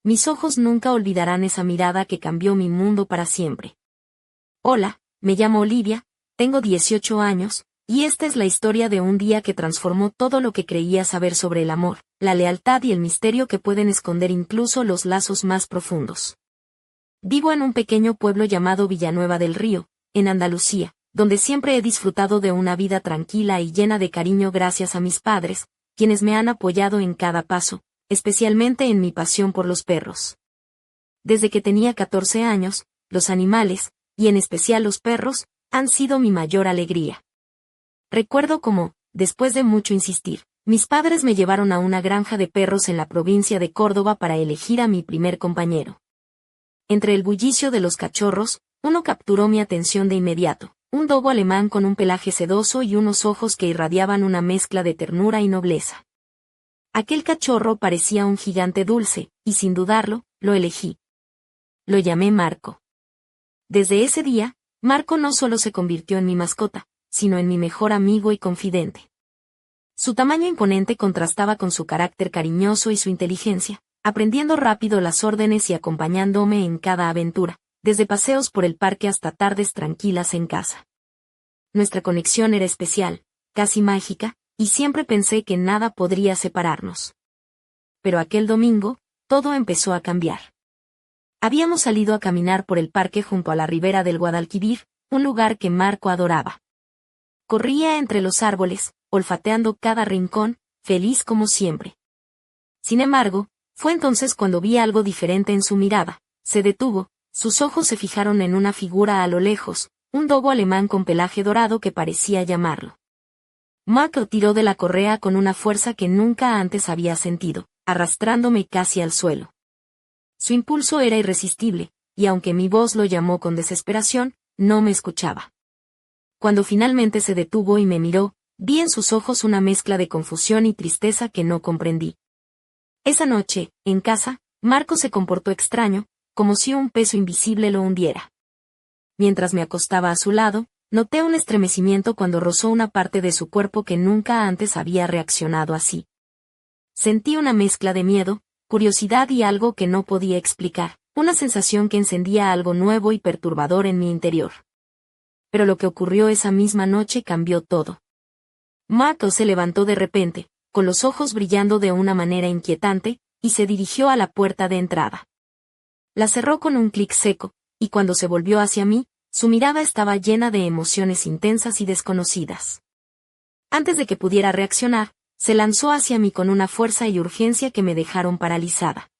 Mis ojos nunca olvidarán esa mirada que cambió mi mundo para siempre. Hola, me llamo Olivia, tengo 18 años, y esta es la historia de un día que transformó todo lo que creía saber sobre el amor, la lealtad y el misterio que pueden esconder incluso los lazos más profundos. Vivo en un pequeño pueblo llamado Villanueva del Río, en Andalucía, donde siempre he disfrutado de una vida tranquila y llena de cariño gracias a mis padres, quienes me han apoyado en cada paso, especialmente en mi pasión por los perros. Desde que tenía 14 años, los animales, y en especial los perros, han sido mi mayor alegría. Recuerdo cómo, después de mucho insistir, mis padres me llevaron a una granja de perros en la provincia de Córdoba para elegir a mi primer compañero. Entre el bullicio de los cachorros, uno capturó mi atención de inmediato, un dogo alemán con un pelaje sedoso y unos ojos que irradiaban una mezcla de ternura y nobleza. Aquel cachorro parecía un gigante dulce, y sin dudarlo, lo elegí. Lo llamé Marco. Desde ese día, Marco no solo se convirtió en mi mascota, sino en mi mejor amigo y confidente. Su tamaño imponente contrastaba con su carácter cariñoso y su inteligencia, aprendiendo rápido las órdenes y acompañándome en cada aventura, desde paseos por el parque hasta tardes tranquilas en casa. Nuestra conexión era especial, casi mágica, y siempre pensé que nada podría separarnos. Pero aquel domingo, todo empezó a cambiar. Habíamos salido a caminar por el parque junto a la ribera del Guadalquivir, un lugar que Marco adoraba. Corría entre los árboles, olfateando cada rincón, feliz como siempre. Sin embargo, fue entonces cuando vi algo diferente en su mirada. Se detuvo, sus ojos se fijaron en una figura a lo lejos, un dogo alemán con pelaje dorado que parecía llamarlo. Marco tiró de la correa con una fuerza que nunca antes había sentido, arrastrándome casi al suelo. Su impulso era irresistible, y aunque mi voz lo llamó con desesperación, no me escuchaba. Cuando finalmente se detuvo y me miró, vi en sus ojos una mezcla de confusión y tristeza que no comprendí. Esa noche, en casa, Marco se comportó extraño, como si un peso invisible lo hundiera. Mientras me acostaba a su lado, noté un estremecimiento cuando rozó una parte de su cuerpo que nunca antes había reaccionado así. Sentí una mezcla de miedo, curiosidad y algo que no podía explicar, una sensación que encendía algo nuevo y perturbador en mi interior. Pero lo que ocurrió esa misma noche cambió todo. Marco se levantó de repente, con los ojos brillando de una manera inquietante, y se dirigió a la puerta de entrada. La cerró con un clic seco, y cuando se volvió hacia mí, su mirada estaba llena de emociones intensas y desconocidas. Antes de que pudiera reaccionar, se lanzó hacia mí con una fuerza y urgencia que me dejaron paralizada.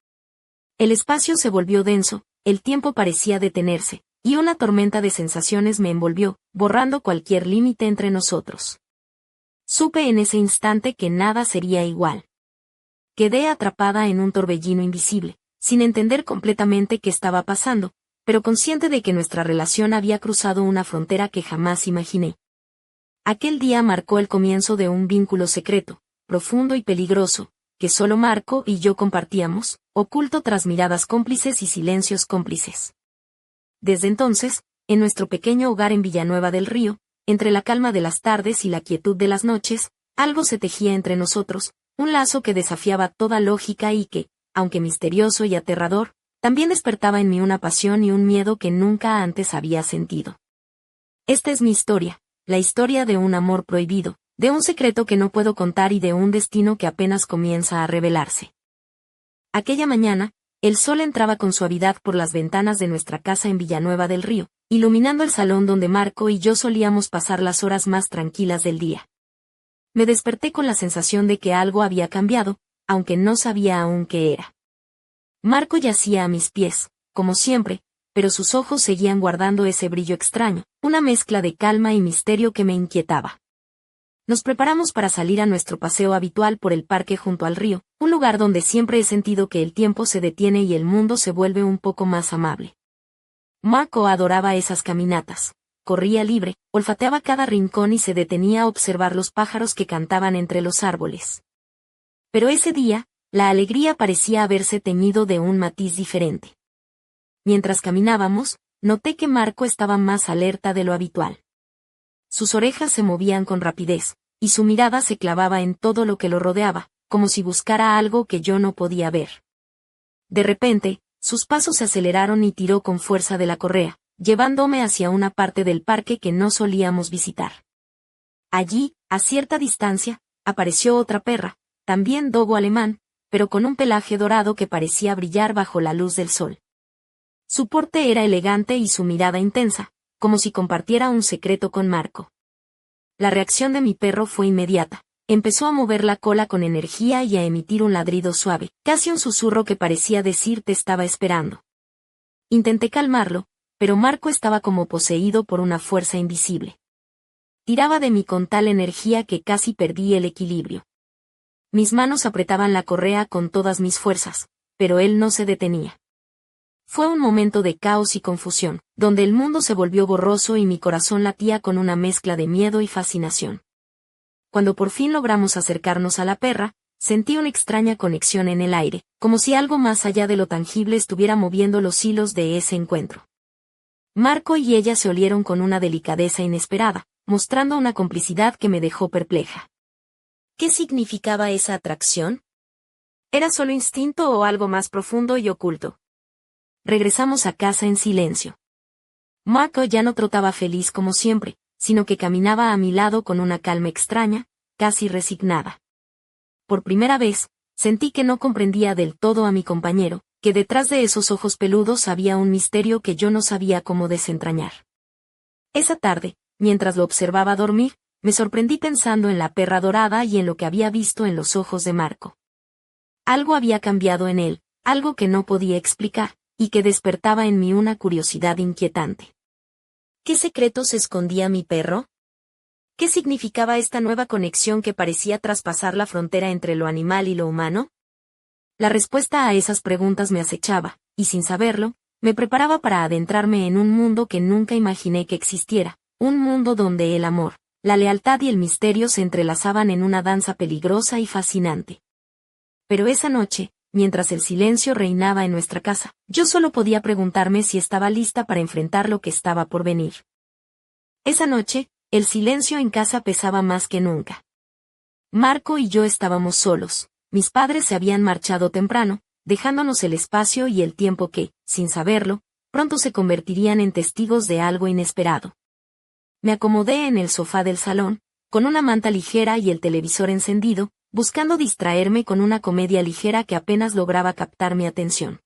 El espacio se volvió denso, el tiempo parecía detenerse, y una tormenta de sensaciones me envolvió, borrando cualquier límite entre nosotros. Supe en ese instante que nada sería igual. Quedé atrapada en un torbellino invisible, sin entender completamente qué estaba pasando, pero consciente de que nuestra relación había cruzado una frontera que jamás imaginé. Aquel día marcó el comienzo de un vínculo secreto, profundo y peligroso, que solo Marco y yo compartíamos, oculto tras miradas cómplices y silencios cómplices. Desde entonces, en nuestro pequeño hogar en Villanueva del Río, entre la calma de las tardes y la quietud de las noches, algo se tejía entre nosotros, un lazo que desafiaba toda lógica y que, aunque misterioso y aterrador, también despertaba en mí una pasión y un miedo que nunca antes había sentido. Esta es mi historia, la historia de un amor prohibido, de un secreto que no puedo contar y de un destino que apenas comienza a revelarse. Aquella mañana, el sol entraba con suavidad por las ventanas de nuestra casa en Villanueva del Río, iluminando el salón donde Marco y yo solíamos pasar las horas más tranquilas del día. Me desperté con la sensación de que algo había cambiado, aunque no sabía aún qué era. Marco yacía a mis pies, como siempre, pero sus ojos seguían guardando ese brillo extraño, una mezcla de calma y misterio que me inquietaba. Nos preparamos para salir a nuestro paseo habitual por el parque junto al río, un lugar donde siempre he sentido que el tiempo se detiene y el mundo se vuelve un poco más amable. Marco adoraba esas caminatas. Corría libre, olfateaba cada rincón y se detenía a observar los pájaros que cantaban entre los árboles. Pero ese día, la alegría parecía haberse teñido de un matiz diferente. Mientras caminábamos, noté que Marco estaba más alerta de lo habitual. Sus orejas se movían con rapidez, y su mirada se clavaba en todo lo que lo rodeaba, como si buscara algo que yo no podía ver. De repente, sus pasos se aceleraron y tiró con fuerza de la correa, llevándome hacia una parte del parque que no solíamos visitar. Allí, a cierta distancia, apareció otra perra, también dogo alemán, pero con un pelaje dorado que parecía brillar bajo la luz del sol. Su porte era elegante y su mirada intensa, como si compartiera un secreto con Marco. La reacción de mi perro fue inmediata. Empezó a mover la cola con energía y a emitir un ladrido suave, casi un susurro que parecía decir te estaba esperando. Intenté calmarlo, pero Marco estaba como poseído por una fuerza invisible. Tiraba de mí con tal energía que casi perdí el equilibrio. Mis manos apretaban la correa con todas mis fuerzas, pero él no se detenía. Fue un momento de caos y confusión, donde el mundo se volvió borroso y mi corazón latía con una mezcla de miedo y fascinación. Cuando por fin logramos acercarnos a la perra, sentí una extraña conexión en el aire, como si algo más allá de lo tangible estuviera moviendo los hilos de ese encuentro. Marco y ella se olieron con una delicadeza inesperada, mostrando una complicidad que me dejó perpleja. ¿Qué significaba esa atracción? ¿Era solo instinto o algo más profundo y oculto? Regresamos a casa en silencio. Marco ya no trotaba feliz como siempre, sino que caminaba a mi lado con una calma extraña, casi resignada. Por primera vez, sentí que no comprendía del todo a mi compañero, que detrás de esos ojos peludos había un misterio que yo no sabía cómo desentrañar. Esa tarde, mientras lo observaba dormir, me sorprendí pensando en la perra dorada y en lo que había visto en los ojos de Marco. Algo había cambiado en él, algo que no podía explicar, y que despertaba en mí una curiosidad inquietante. ¿Qué secretos escondía mi perro? ¿Qué significaba esta nueva conexión que parecía traspasar la frontera entre lo animal y lo humano? La respuesta a esas preguntas me acechaba, y sin saberlo, me preparaba para adentrarme en un mundo que nunca imaginé que existiera, un mundo donde el amor, la lealtad y el misterio se entrelazaban en una danza peligrosa y fascinante. Pero esa noche, mientras el silencio reinaba en nuestra casa, yo solo podía preguntarme si estaba lista para enfrentar lo que estaba por venir. Esa noche, el silencio en casa pesaba más que nunca. Marco y yo estábamos solos, mis padres se habían marchado temprano, dejándonos el espacio y el tiempo que, sin saberlo, pronto se convertirían en testigos de algo inesperado. Me acomodé en el sofá del salón, con una manta ligera y el televisor encendido, buscando distraerme con una comedia ligera que apenas lograba captar mi atención.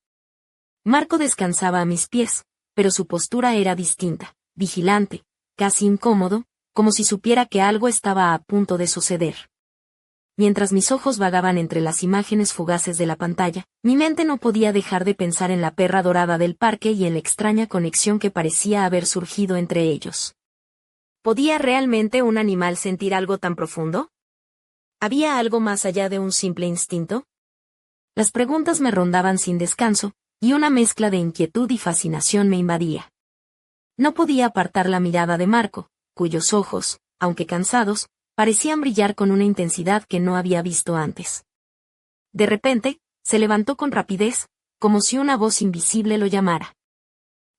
Marco descansaba a mis pies, pero su postura era distinta, vigilante, casi incómodo, como si supiera que algo estaba a punto de suceder. Mientras mis ojos vagaban entre las imágenes fugaces de la pantalla, mi mente no podía dejar de pensar en la perra dorada del parque y en la extraña conexión que parecía haber surgido entre ellos. ¿Podía realmente un animal sentir algo tan profundo? ¿Había algo más allá de un simple instinto? Las preguntas me rondaban sin descanso, y una mezcla de inquietud y fascinación me invadía. No podía apartar la mirada de Marco, cuyos ojos, aunque cansados, parecían brillar con una intensidad que no había visto antes. De repente, se levantó con rapidez, como si una voz invisible lo llamara.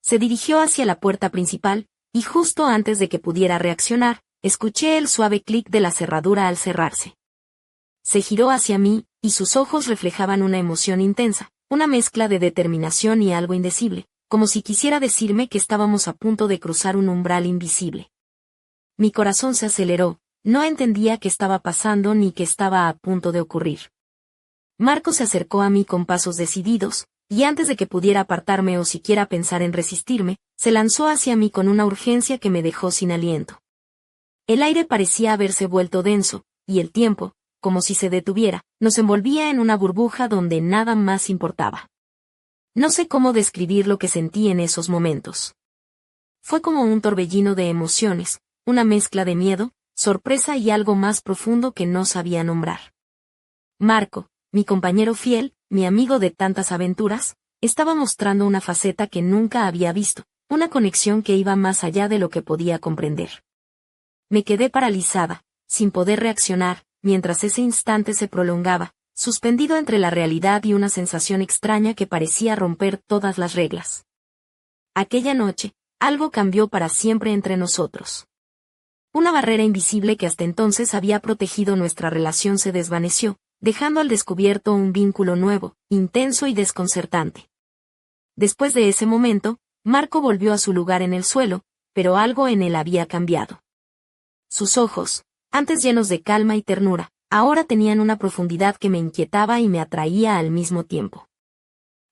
Se dirigió hacia la puerta principal, y justo antes de que pudiera reaccionar, escuché el suave clic de la cerradura al cerrarse. Se giró hacia mí, y sus ojos reflejaban una emoción intensa, una mezcla de determinación y algo indecible, como si quisiera decirme que estábamos a punto de cruzar un umbral invisible. Mi corazón se aceleró, no entendía qué estaba pasando ni qué estaba a punto de ocurrir. Marco se acercó a mí con pasos decididos, y antes de que pudiera apartarme o siquiera pensar en resistirme, se lanzó hacia mí con una urgencia que me dejó sin aliento. El aire parecía haberse vuelto denso, y el tiempo, como si se detuviera, nos envolvía en una burbuja donde nada más importaba. No sé cómo describir lo que sentí en esos momentos. Fue como un torbellino de emociones, una mezcla de miedo, sorpresa y algo más profundo que no sabía nombrar. Marco, mi compañero fiel, mi amigo de tantas aventuras, estaba mostrando una faceta que nunca había visto, una conexión que iba más allá de lo que podía comprender. Me quedé paralizada, sin poder reaccionar, mientras ese instante se prolongaba, suspendido entre la realidad y una sensación extraña que parecía romper todas las reglas. Aquella noche, algo cambió para siempre entre nosotros. Una barrera invisible que hasta entonces había protegido nuestra relación se desvaneció, dejando al descubierto un vínculo nuevo, intenso y desconcertante. Después de ese momento, Marco volvió a su lugar en el suelo, pero algo en él había cambiado. Sus ojos, antes llenos de calma y ternura, ahora tenían una profundidad que me inquietaba y me atraía al mismo tiempo.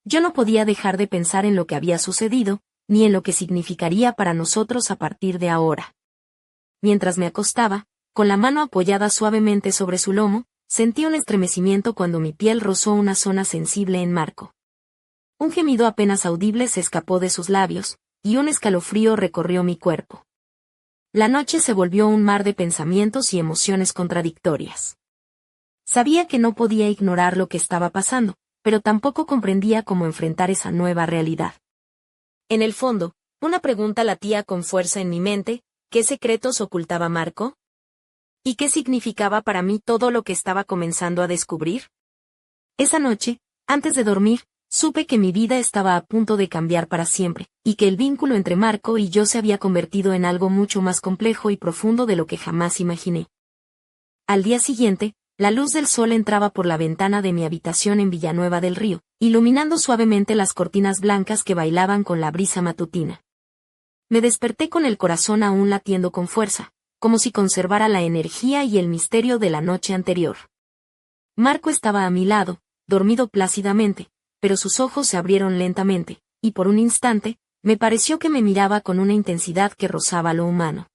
Yo no podía dejar de pensar en lo que había sucedido, ni en lo que significaría para nosotros a partir de ahora. Mientras me acostaba, con la mano apoyada suavemente sobre su lomo, sentí un estremecimiento cuando mi piel rozó una zona sensible en Marco. Un gemido apenas audible se escapó de sus labios, y un escalofrío recorrió mi cuerpo. La noche se volvió un mar de pensamientos y emociones contradictorias. Sabía que no podía ignorar lo que estaba pasando, pero tampoco comprendía cómo enfrentar esa nueva realidad. En el fondo, una pregunta latía con fuerza en mi mente: ¿qué secretos ocultaba Marco? ¿Y qué significaba para mí todo lo que estaba comenzando a descubrir? Esa noche, antes de dormir, supe que mi vida estaba a punto de cambiar para siempre, y que el vínculo entre Marco y yo se había convertido en algo mucho más complejo y profundo de lo que jamás imaginé. Al día siguiente, la luz del sol entraba por la ventana de mi habitación en Villanueva del Río, iluminando suavemente las cortinas blancas que bailaban con la brisa matutina. Me desperté con el corazón aún latiendo con fuerza, como si conservara la energía y el misterio de la noche anterior. Marco estaba a mi lado, dormido plácidamente, pero sus ojos se abrieron lentamente, y por un instante, me pareció que me miraba con una intensidad que rozaba lo humano.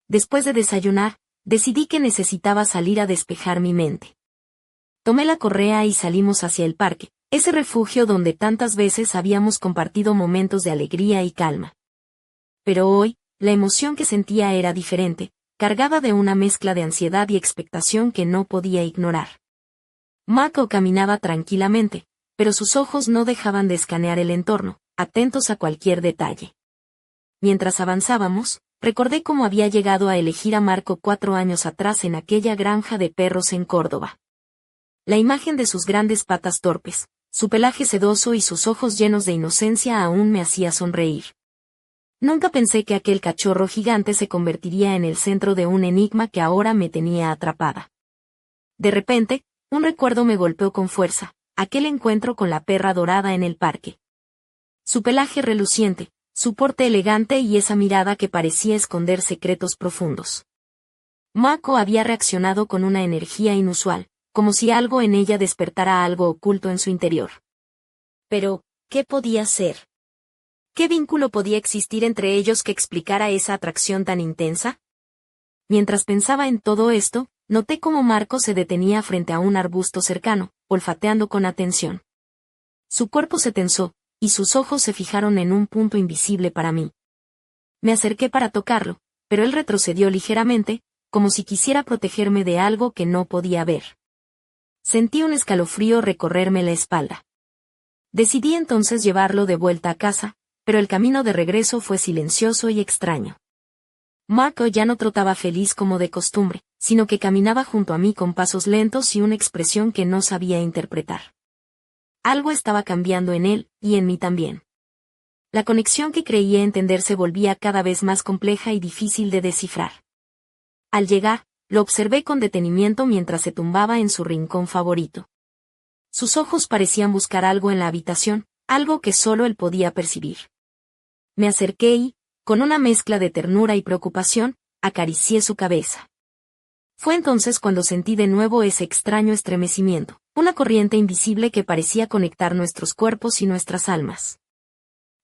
Después de desayunar, decidí que necesitaba salir a despejar mi mente. Tomé la correa y salimos hacia el parque, ese refugio donde tantas veces habíamos compartido momentos de alegría y calma. Pero hoy, la emoción que sentía era diferente, cargada de una mezcla de ansiedad y expectación que no podía ignorar. Marco caminaba tranquilamente, pero sus ojos no dejaban de escanear el entorno, atentos a cualquier detalle. Mientras avanzábamos, recordé cómo había llegado a elegir a Marco 4 años atrás en aquella granja de perros en Córdoba. La imagen de sus grandes patas torpes, su pelaje sedoso y sus ojos llenos de inocencia aún me hacía sonreír. Nunca pensé que aquel cachorro gigante se convertiría en el centro de un enigma que ahora me tenía atrapada. De repente, un recuerdo me golpeó con fuerza: aquel encuentro con la perra dorada en el parque. Su pelaje reluciente, su porte elegante y esa mirada que parecía esconder secretos profundos. Marco había reaccionado con una energía inusual, como si algo en ella despertara algo oculto en su interior. Pero, ¿qué podía ser? ¿Qué vínculo podía existir entre ellos que explicara esa atracción tan intensa? Mientras pensaba en todo esto, noté cómo Marco se detenía frente a un arbusto cercano, olfateando con atención. Su cuerpo se tensó, y sus ojos se fijaron en un punto invisible para mí. Me acerqué para tocarlo, pero él retrocedió ligeramente, como si quisiera protegerme de algo que no podía ver. Sentí un escalofrío recorrerme la espalda. Decidí entonces llevarlo de vuelta a casa, pero el camino de regreso fue silencioso y extraño. Marco ya no trotaba feliz como de costumbre, sino que caminaba junto a mí con pasos lentos y una expresión que no sabía interpretar. Algo estaba cambiando en él, y en mí también. La conexión que creía entender se volvía cada vez más compleja y difícil de descifrar. Al llegar, lo observé con detenimiento mientras se tumbaba en su rincón favorito. Sus ojos parecían buscar algo en la habitación, algo que solo él podía percibir. Me acerqué y, con una mezcla de ternura y preocupación, acaricié su cabeza. Fue entonces cuando sentí de nuevo ese extraño estremecimiento, una corriente invisible que parecía conectar nuestros cuerpos y nuestras almas.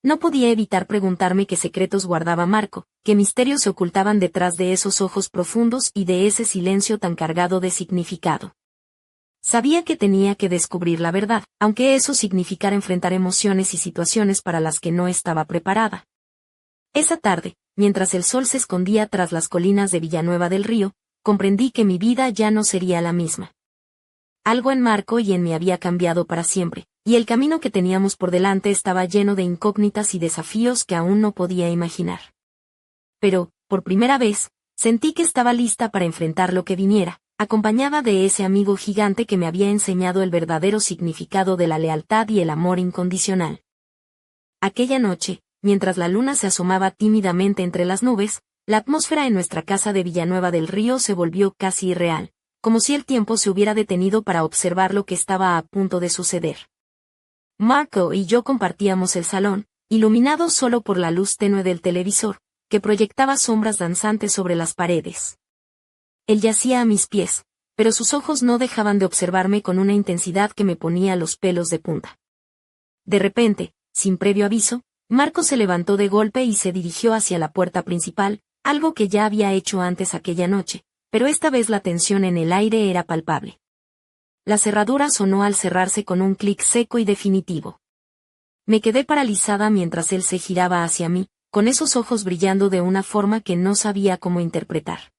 No podía evitar preguntarme qué secretos guardaba Marco, qué misterios se ocultaban detrás de esos ojos profundos y de ese silencio tan cargado de significado. Sabía que tenía que descubrir la verdad, aunque eso significara enfrentar emociones y situaciones para las que no estaba preparada. Esa tarde, mientras el sol se escondía tras las colinas de Villanueva del Río, comprendí que mi vida ya no sería la misma. Algo en Marco y en mí había cambiado para siempre, y el camino que teníamos por delante estaba lleno de incógnitas y desafíos que aún no podía imaginar. Pero, por primera vez, sentí que estaba lista para enfrentar lo que viniera, acompañada de ese amigo gigante que me había enseñado el verdadero significado de la lealtad y el amor incondicional. Aquella noche, mientras la luna se asomaba tímidamente entre las nubes, la atmósfera en nuestra casa de Villanueva del Río se volvió casi irreal, como si el tiempo se hubiera detenido para observar lo que estaba a punto de suceder. Marco y yo compartíamos el salón, iluminado solo por la luz tenue del televisor, que proyectaba sombras danzantes sobre las paredes. Él yacía a mis pies, pero sus ojos no dejaban de observarme con una intensidad que me ponía los pelos de punta. De repente, sin previo aviso, Marco se levantó de golpe y se dirigió hacia la puerta principal, algo que ya había hecho antes aquella noche, pero esta vez la tensión en el aire era palpable. La cerradura sonó al cerrarse con un clic seco y definitivo. Me quedé paralizada mientras él se giraba hacia mí, con esos ojos brillando de una forma que no sabía cómo interpretar.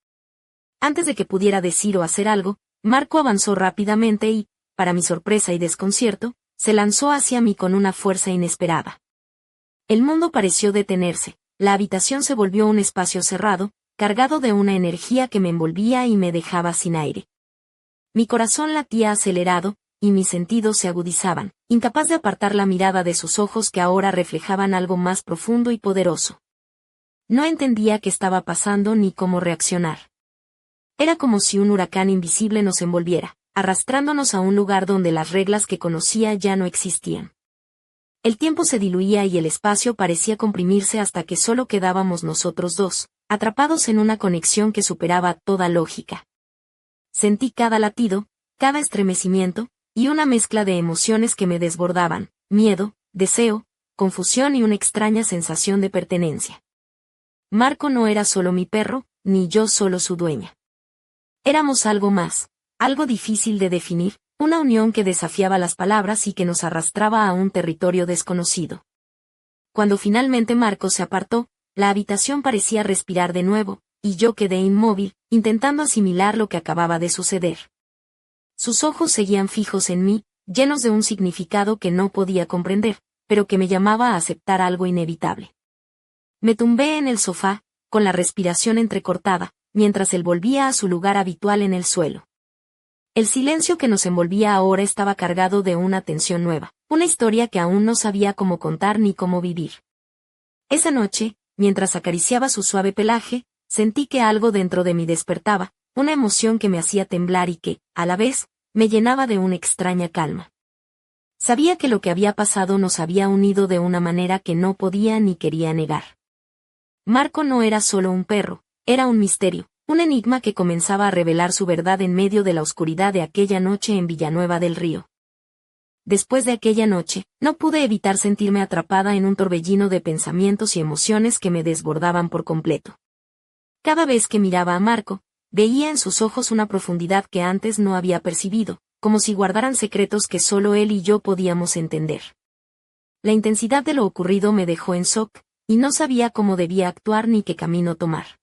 Antes de que pudiera decir o hacer algo, Marco avanzó rápidamente y, para mi sorpresa y desconcierto, se lanzó hacia mí con una fuerza inesperada. El mundo pareció detenerse, la habitación se volvió un espacio cerrado, cargado de una energía que me envolvía y me dejaba sin aire. Mi corazón latía acelerado, y mis sentidos se agudizaban, incapaz de apartar la mirada de sus ojos que ahora reflejaban algo más profundo y poderoso. No entendía qué estaba pasando ni cómo reaccionar. Era como si un huracán invisible nos envolviera, arrastrándonos a un lugar donde las reglas que conocía ya no existían. El tiempo se diluía y el espacio parecía comprimirse hasta que solo quedábamos nosotros dos, atrapados en una conexión que superaba toda lógica. Sentí cada latido, cada estremecimiento, y una mezcla de emociones que me desbordaban, miedo, deseo, confusión y una extraña sensación de pertenencia. Marco no era solo mi perro, ni yo solo su dueña. Éramos algo más, algo difícil de definir, una unión que desafiaba las palabras y que nos arrastraba a un territorio desconocido. Cuando finalmente Marco se apartó, la habitación parecía respirar de nuevo, y yo quedé inmóvil, intentando asimilar lo que acababa de suceder. Sus ojos seguían fijos en mí, llenos de un significado que no podía comprender, pero que me llamaba a aceptar algo inevitable. Me tumbé en el sofá, con la respiración entrecortada, mientras él volvía a su lugar habitual en el suelo. El silencio que nos envolvía ahora estaba cargado de una tensión nueva, una historia que aún no sabía cómo contar ni cómo vivir. Esa noche, mientras acariciaba su suave pelaje, sentí que algo dentro de mí despertaba, una emoción que me hacía temblar y que, a la vez, me llenaba de una extraña calma. Sabía que lo que había pasado nos había unido de una manera que no podía ni quería negar. Marco no era solo un perro, era un misterio, un enigma que comenzaba a revelar su verdad en medio de la oscuridad de aquella noche en Villanueva del Río. Después de aquella noche, no pude evitar sentirme atrapada en un torbellino de pensamientos y emociones que me desbordaban por completo. Cada vez que miraba a Marco, veía en sus ojos una profundidad que antes no había percibido, como si guardaran secretos que solo él y yo podíamos entender. La intensidad de lo ocurrido me dejó en shock, y no sabía cómo debía actuar ni qué camino tomar.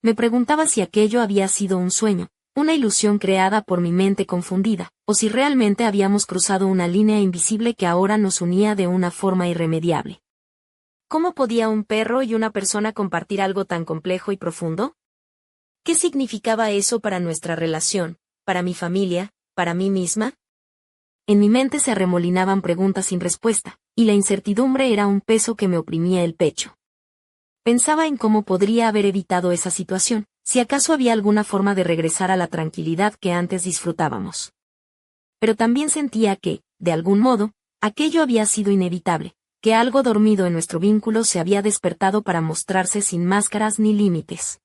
Me preguntaba si aquello había sido un sueño, una ilusión creada por mi mente confundida, o si realmente habíamos cruzado una línea invisible que ahora nos unía de una forma irremediable. ¿Cómo podía un perro y una persona compartir algo tan complejo y profundo? ¿Qué significaba eso para nuestra relación, para mi familia, para mí misma? En mi mente se arremolinaban preguntas sin respuesta, y la incertidumbre era un peso que me oprimía el pecho. Pensaba en cómo podría haber evitado esa situación, si acaso había alguna forma de regresar a la tranquilidad que antes disfrutábamos. Pero también sentía que, de algún modo, aquello había sido inevitable, que algo dormido en nuestro vínculo se había despertado para mostrarse sin máscaras ni límites.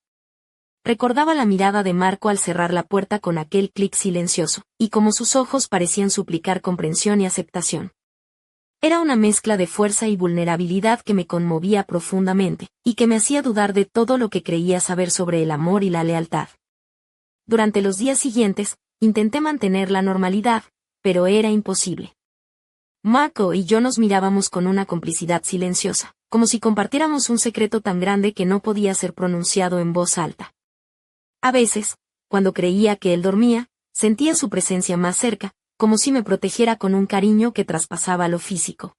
Recordaba la mirada de Marco al cerrar la puerta con aquel clic silencioso, y cómo sus ojos parecían suplicar comprensión y aceptación. Era una mezcla de fuerza y vulnerabilidad que me conmovía profundamente, y que me hacía dudar de todo lo que creía saber sobre el amor y la lealtad. Durante los días siguientes, intenté mantener la normalidad, pero era imposible. Marco y yo nos mirábamos con una complicidad silenciosa, como si compartiéramos un secreto tan grande que no podía ser pronunciado en voz alta. A veces, cuando creía que él dormía, sentía su presencia más cerca, como si me protegiera con un cariño que traspasaba lo físico.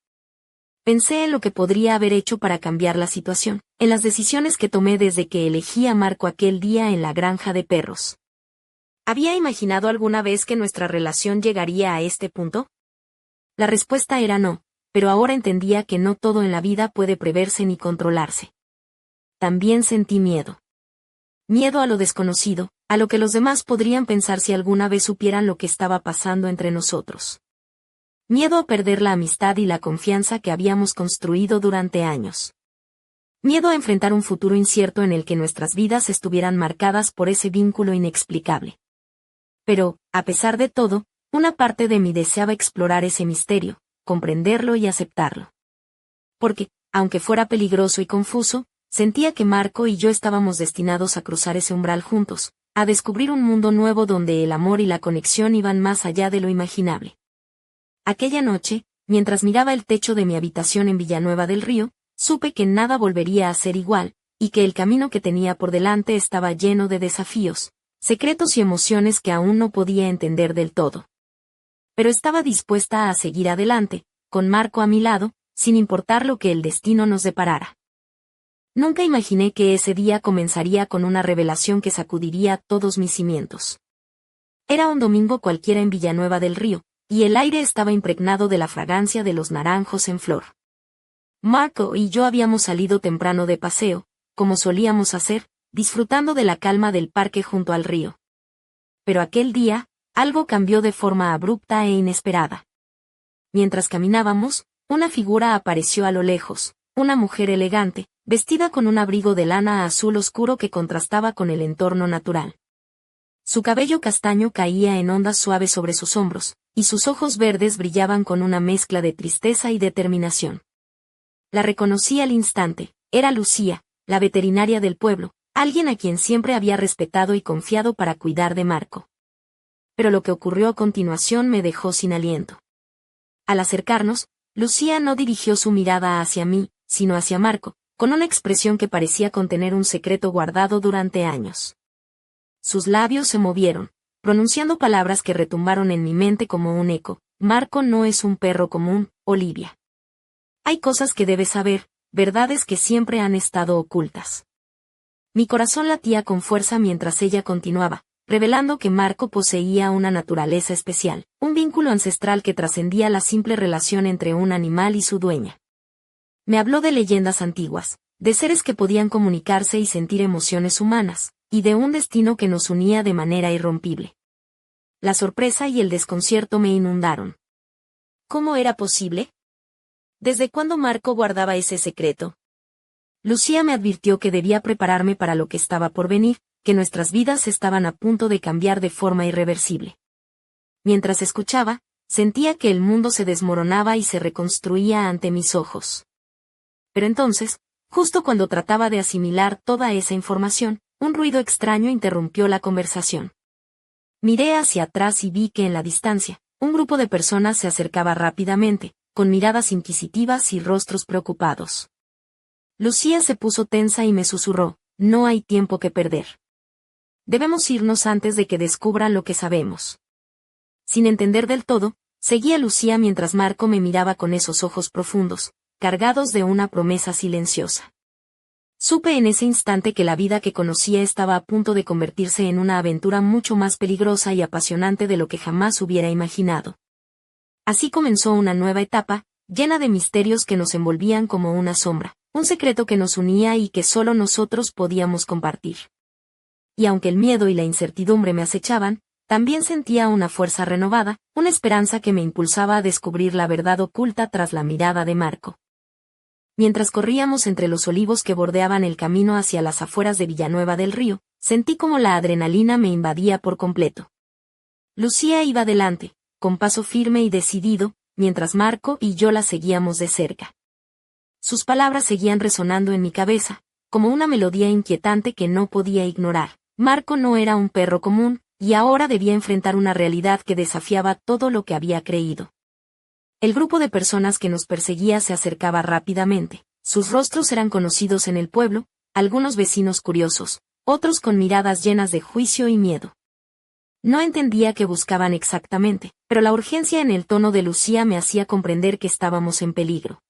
Pensé en lo que podría haber hecho para cambiar la situación, en las decisiones que tomé desde que elegí a Marco aquel día en la granja de perros. ¿Había imaginado alguna vez que nuestra relación llegaría a este punto? La respuesta era no, pero ahora entendía que no todo en la vida puede preverse ni controlarse. También sentí miedo. Miedo a lo desconocido, a lo que los demás podrían pensar si alguna vez supieran lo que estaba pasando entre nosotros. Miedo a perder la amistad y la confianza que habíamos construido durante años. Miedo a enfrentar un futuro incierto en el que nuestras vidas estuvieran marcadas por ese vínculo inexplicable. Pero, a pesar de todo, una parte de mí deseaba explorar ese misterio, comprenderlo y aceptarlo. Porque, aunque fuera peligroso y confuso, sentía que Marco y yo estábamos destinados a cruzar ese umbral juntos, a descubrir un mundo nuevo donde el amor y la conexión iban más allá de lo imaginable. Aquella noche, mientras miraba el techo de mi habitación en Villanueva del Río, supe que nada volvería a ser igual, y que el camino que tenía por delante estaba lleno de desafíos, secretos y emociones que aún no podía entender del todo. Pero estaba dispuesta a seguir adelante, con Marco a mi lado, sin importar lo que el destino nos deparara. Nunca imaginé que ese día comenzaría con una revelación que sacudiría todos mis cimientos. Era un domingo cualquiera en Villanueva del Río, y el aire estaba impregnado de la fragancia de los naranjos en flor. Marco y yo habíamos salido temprano de paseo, como solíamos hacer, disfrutando de la calma del parque junto al río. Pero aquel día, algo cambió de forma abrupta e inesperada. Mientras caminábamos, una figura apareció a lo lejos, una mujer elegante, vestida con un abrigo de lana azul oscuro que contrastaba con el entorno natural. Su cabello castaño caía en ondas suaves sobre sus hombros, y sus ojos verdes brillaban con una mezcla de tristeza y determinación. La reconocí al instante, era Lucía, la veterinaria del pueblo, alguien a quien siempre había respetado y confiado para cuidar de Marco. Pero lo que ocurrió a continuación me dejó sin aliento. Al acercarnos, Lucía no dirigió su mirada hacia mí, sino hacia Marco, con una expresión que parecía contener un secreto guardado durante años. Sus labios se movieron, pronunciando palabras que retumbaron en mi mente como un eco. Marco no es un perro común, Olivia. Hay cosas que debes saber, verdades que siempre han estado ocultas. Mi corazón latía con fuerza mientras ella continuaba, revelando que Marco poseía una naturaleza especial, un vínculo ancestral que trascendía la simple relación entre un animal y su dueña. Me habló de leyendas antiguas, de seres que podían comunicarse y sentir emociones humanas, y de un destino que nos unía de manera irrompible. La sorpresa y el desconcierto me inundaron. ¿Cómo era posible? ¿Desde cuándo Marco guardaba ese secreto? Lucía me advirtió que debía prepararme para lo que estaba por venir, que nuestras vidas estaban a punto de cambiar de forma irreversible. Mientras escuchaba, sentía que el mundo se desmoronaba y se reconstruía ante mis ojos. Pero entonces, justo cuando trataba de asimilar toda esa información, un ruido extraño interrumpió la conversación. Miré hacia atrás y vi que en la distancia, un grupo de personas se acercaba rápidamente, con miradas inquisitivas y rostros preocupados. Lucía se puso tensa y me susurró, no hay tiempo que perder. Debemos irnos antes de que descubran lo que sabemos. Sin entender del todo, seguí a Lucía mientras Marco me miraba con esos ojos profundos, cargados de una promesa silenciosa. Supe en ese instante que la vida que conocía estaba a punto de convertirse en una aventura mucho más peligrosa y apasionante de lo que jamás hubiera imaginado. Así comenzó una nueva etapa, llena de misterios que nos envolvían como una sombra, un secreto que nos unía y que solo nosotros podíamos compartir. Y aunque el miedo y la incertidumbre me acechaban, también sentía una fuerza renovada, una esperanza que me impulsaba a descubrir la verdad oculta tras la mirada de Marco. Mientras corríamos entre los olivos que bordeaban el camino hacia las afueras de Villanueva del Río, sentí como la adrenalina me invadía por completo. Lucía iba delante, con paso firme y decidido, mientras Marco y yo la seguíamos de cerca. Sus palabras seguían resonando en mi cabeza, como una melodía inquietante que no podía ignorar. Marco no era un perro común, y ahora debía enfrentar una realidad que desafiaba todo lo que había creído. El grupo de personas que nos perseguía se acercaba rápidamente. Sus rostros eran conocidos en el pueblo, algunos vecinos curiosos, otros con miradas llenas de juicio y miedo. No entendía qué buscaban exactamente, pero la urgencia en el tono de Lucía me hacía comprender que estábamos en peligro.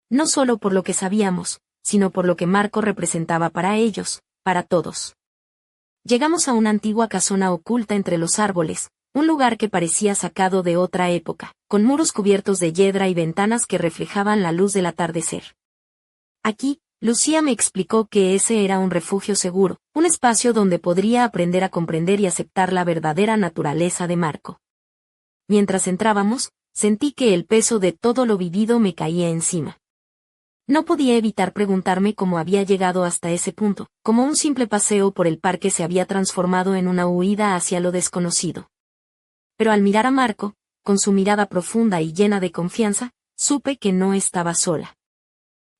No solo por lo que sabíamos, sino por lo que Marco representaba para ellos, para todos. Llegamos a una antigua casona oculta entre los árboles, un lugar que parecía sacado de otra época, con muros cubiertos de hiedra y ventanas que reflejaban la luz del atardecer. Aquí, Lucía me explicó que ese era un refugio seguro, un espacio donde podría aprender a comprender y aceptar la verdadera naturaleza de Marco. Mientras entrábamos, sentí que el peso de todo lo vivido me caía encima. No podía evitar preguntarme cómo había llegado hasta ese punto, como un simple paseo por el parque se había transformado en una huida hacia lo desconocido. Pero al mirar a Marco, con su mirada profunda y llena de confianza, supe que no estaba sola.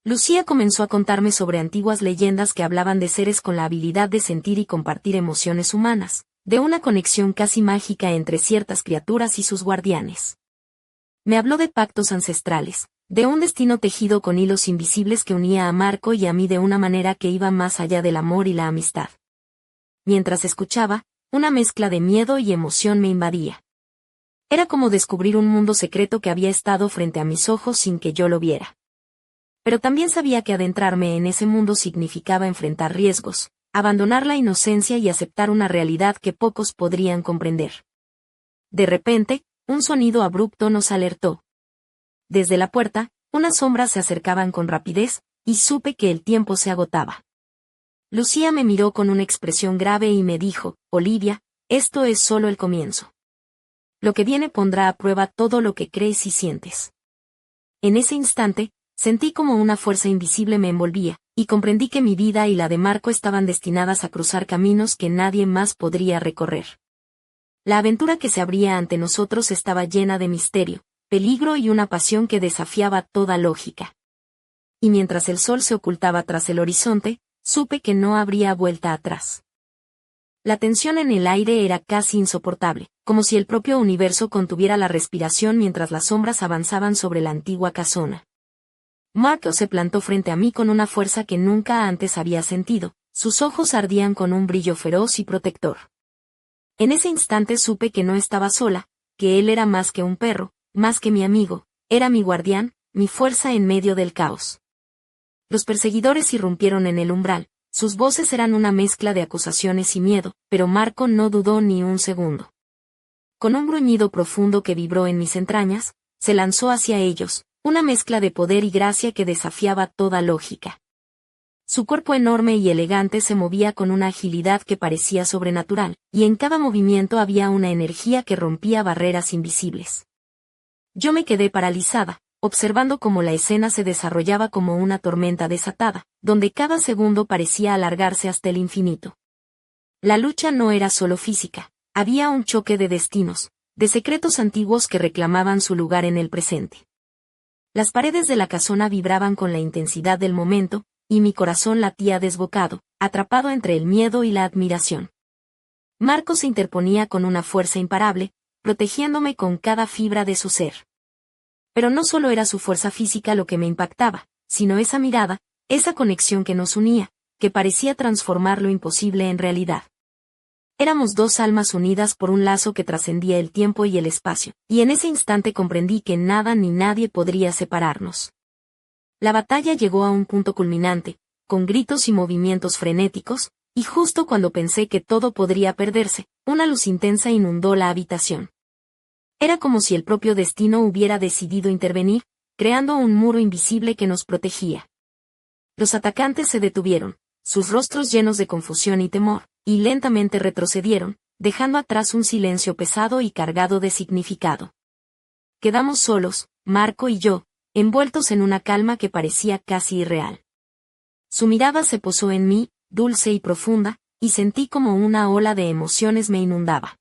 Lucía comenzó a contarme sobre antiguas leyendas que hablaban de seres con la habilidad de sentir y compartir emociones humanas, de una conexión casi mágica entre ciertas criaturas y sus guardianes. Me habló de pactos ancestrales, de un destino tejido con hilos invisibles que unía a Marco y a mí de una manera que iba más allá del amor y la amistad. Mientras escuchaba, una mezcla de miedo y emoción me invadía. Era como descubrir un mundo secreto que había estado frente a mis ojos sin que yo lo viera. Pero también sabía que adentrarme en ese mundo significaba enfrentar riesgos, abandonar la inocencia y aceptar una realidad que pocos podrían comprender. De repente, un sonido abrupto nos alertó. Desde la puerta, unas sombras se acercaban con rapidez, y supe que el tiempo se agotaba. Lucía me miró con una expresión grave y me dijo, Olivia, esto es solo el comienzo. Lo que viene pondrá a prueba todo lo que crees y sientes. En ese instante, sentí como una fuerza invisible me envolvía, y comprendí que mi vida y la de Marco estaban destinadas a cruzar caminos que nadie más podría recorrer. La aventura que se abría ante nosotros estaba llena de misterio, peligro y una pasión que desafiaba toda lógica. Y mientras el sol se ocultaba tras el horizonte, supe que no habría vuelta atrás. La tensión en el aire era casi insoportable, como si el propio universo contuviera la respiración mientras las sombras avanzaban sobre la antigua casona. Marco se plantó frente a mí con una fuerza que nunca antes había sentido, sus ojos ardían con un brillo feroz y protector. En ese instante supe que no estaba sola, que él era más que un perro, más que mi amigo, era mi guardián, mi fuerza en medio del caos. Los perseguidores irrumpieron en el umbral, sus voces eran una mezcla de acusaciones y miedo, pero Marco no dudó ni un segundo. Con un gruñido profundo que vibró en mis entrañas, se lanzó hacia ellos, una mezcla de poder y gracia que desafiaba toda lógica. Su cuerpo enorme y elegante se movía con una agilidad que parecía sobrenatural, y en cada movimiento había una energía que rompía barreras invisibles. Yo me quedé paralizada, observando cómo la escena se desarrollaba como una tormenta desatada, donde cada segundo parecía alargarse hasta el infinito. La lucha no era solo física, había un choque de destinos, de secretos antiguos que reclamaban su lugar en el presente. Las paredes de la casona vibraban con la intensidad del momento, y mi corazón latía desbocado, atrapado entre el miedo y la admiración. Marco se interponía con una fuerza imparable, protegiéndome con cada fibra de su ser. Pero no solo era su fuerza física lo que me impactaba, sino esa mirada, esa conexión que nos unía, que parecía transformar lo imposible en realidad. Éramos dos almas unidas por un lazo que trascendía el tiempo y el espacio, y en ese instante comprendí que nada ni nadie podría separarnos. La batalla llegó a un punto culminante, con gritos y movimientos frenéticos, y justo cuando pensé que todo podría perderse, una luz intensa inundó la habitación. Era como si el propio destino hubiera decidido intervenir, creando un muro invisible que nos protegía. Los atacantes se detuvieron, sus rostros llenos de confusión y temor, y lentamente retrocedieron, dejando atrás un silencio pesado y cargado de significado. Quedamos solos, Marco y yo, envueltos en una calma que parecía casi irreal. Su mirada se posó en mí, dulce y profunda, y sentí como una ola de emociones me inundaba.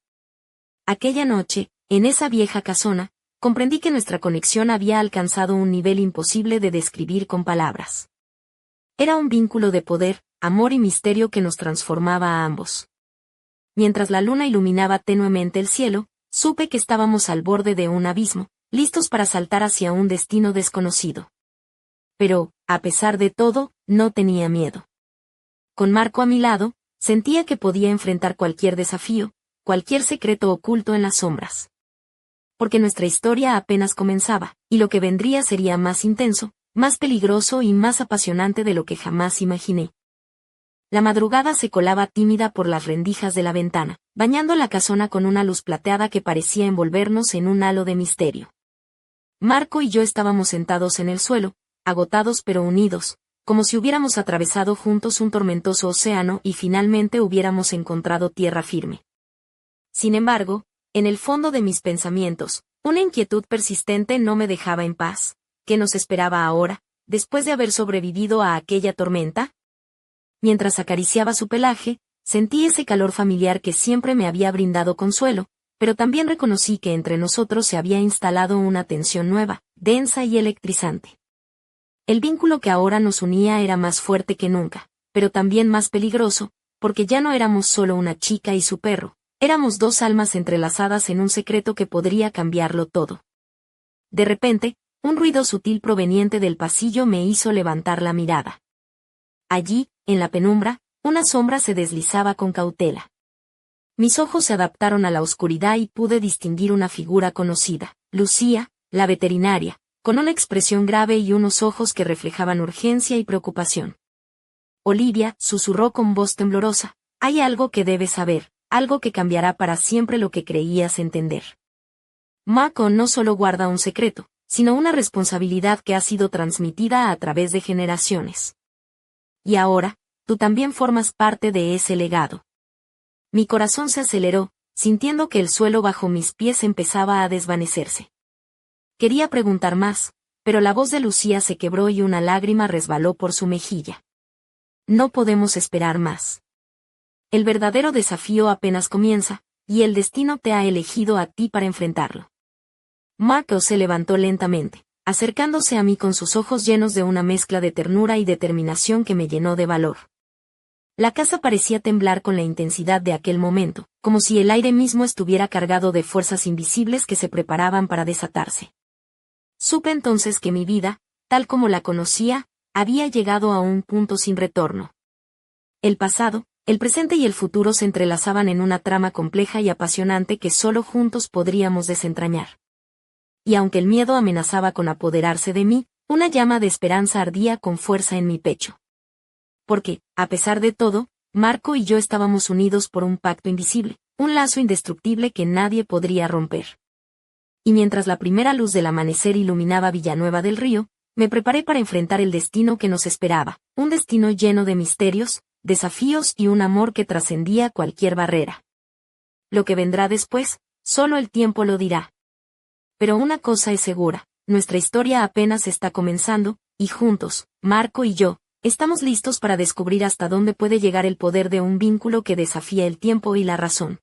Aquella noche, en esa vieja casona, comprendí que nuestra conexión había alcanzado un nivel imposible de describir con palabras. Era un vínculo de poder, amor y misterio que nos transformaba a ambos. Mientras la luna iluminaba tenuemente el cielo, supe que estábamos al borde de un abismo, listos para saltar hacia un destino desconocido. Pero, a pesar de todo, no tenía miedo. Con Marco a mi lado, sentía que podía enfrentar cualquier desafío, cualquier secreto oculto en las sombras. Porque nuestra historia apenas comenzaba, y lo que vendría sería más intenso, más peligroso y más apasionante de lo que jamás imaginé. La madrugada se colaba tímida por las rendijas de la ventana, bañando la casona con una luz plateada que parecía envolvernos en un halo de misterio. Marco y yo estábamos sentados en el suelo, agotados pero unidos, como si hubiéramos atravesado juntos un tormentoso océano y finalmente hubiéramos encontrado tierra firme. Sin embargo, en el fondo de mis pensamientos, una inquietud persistente no me dejaba en paz. ¿Qué nos esperaba ahora, después de haber sobrevivido a aquella tormenta? Mientras acariciaba su pelaje, sentí ese calor familiar que siempre me había brindado consuelo, pero también reconocí que entre nosotros se había instalado una tensión nueva, densa y electrizante. El vínculo que ahora nos unía era más fuerte que nunca, pero también más peligroso, porque ya no éramos solo una chica y su perro, éramos dos almas entrelazadas en un secreto que podría cambiarlo todo. De repente, un ruido sutil proveniente del pasillo me hizo levantar la mirada. Allí, en la penumbra, una sombra se deslizaba con cautela. Mis ojos se adaptaron a la oscuridad y pude distinguir una figura conocida, Lucía, la veterinaria, con una expresión grave y unos ojos que reflejaban urgencia y preocupación. Olivia, susurró con voz temblorosa, hay algo que debes saber, algo que cambiará para siempre lo que creías entender. Mako no solo guarda un secreto, sino una responsabilidad que ha sido transmitida a través de generaciones. Y ahora, tú también formas parte de ese legado. Mi corazón se aceleró, sintiendo que el suelo bajo mis pies empezaba a desvanecerse. Quería preguntar más, pero la voz de Lucía se quebró y una lágrima resbaló por su mejilla. No podemos esperar más. El verdadero desafío apenas comienza, y el destino te ha elegido a ti para enfrentarlo. Mako se levantó lentamente, acercándose a mí con sus ojos llenos de una mezcla de ternura y determinación que me llenó de valor. La casa parecía temblar con la intensidad de aquel momento, como si el aire mismo estuviera cargado de fuerzas invisibles que se preparaban para desatarse. Supe entonces que mi vida, tal como la conocía, había llegado a un punto sin retorno. El pasado, el presente y el futuro se entrelazaban en una trama compleja y apasionante que solo juntos podríamos desentrañar. Y aunque el miedo amenazaba con apoderarse de mí, una llama de esperanza ardía con fuerza en mi pecho. Porque, a pesar de todo, Marco y yo estábamos unidos por un pacto invisible, un lazo indestructible que nadie podría romper. Y mientras la primera luz del amanecer iluminaba Villanueva del Río, me preparé para enfrentar el destino que nos esperaba, un destino lleno de misterios, desafíos y un amor que trascendía cualquier barrera. Lo que vendrá después, solo el tiempo lo dirá. Pero una cosa es segura, nuestra historia apenas está comenzando, y juntos, Marco y yo, estamos listos para descubrir hasta dónde puede llegar el poder de un vínculo que desafía el tiempo y la razón.